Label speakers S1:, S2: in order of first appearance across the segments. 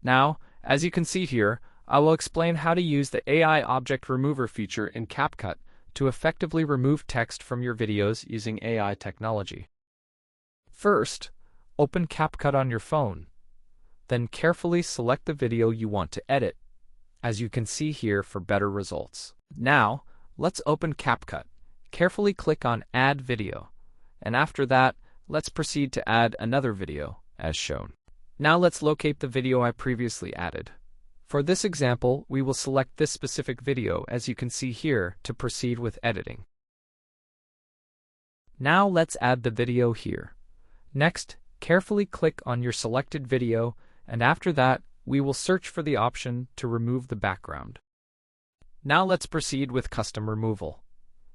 S1: Now, as you can see here, I will explain how to use the AI Object Remover feature in CapCut to effectively remove text from your videos using AI technology. First, open CapCut on your phone. Then carefully select the video you want to edit, as you can see here for better results. Now, let's open CapCut. Carefully click on Add Video, and after that, let's proceed to add another video, as shown. Now let's locate the video I previously added. For this example, we will select this specific video, as you can see here, to proceed with editing. Now let's add the video here. Next, carefully click on your selected video, and after that, we will search for the option to remove the background. Now let's proceed with custom removal.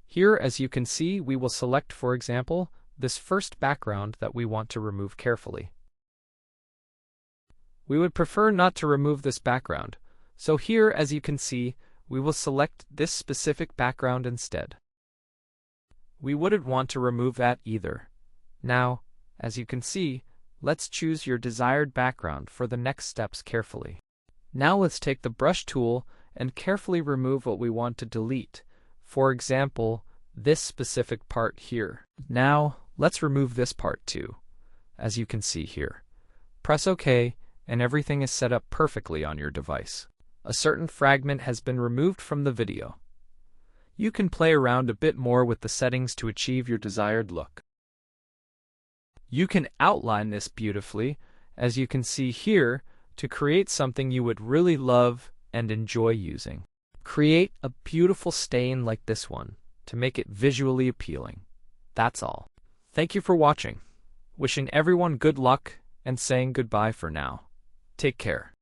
S1: Here, as you can see, we will select, for example, this first background that we want to remove carefully. We would prefer not to remove this background, so here, as you can see, we will select this specific background instead. We wouldn't want to remove that either. Now, as you can see, let's choose your desired background for the next steps carefully. Now let's take the brush tool and carefully remove what we want to delete. For example, this specific part here. Now, let's remove this part too, as you can see here. Press OK, and everything is set up perfectly on your device. A certain fragment has been removed from the video. You can play around a bit more with the settings to achieve your desired look. You can outline this beautifully, as you can see here, to create something you would really love and enjoy using. Create a beautiful stain like this one to make it visually appealing. That's all. Thank you for watching. Wishing everyone good luck and saying goodbye for now. Take care.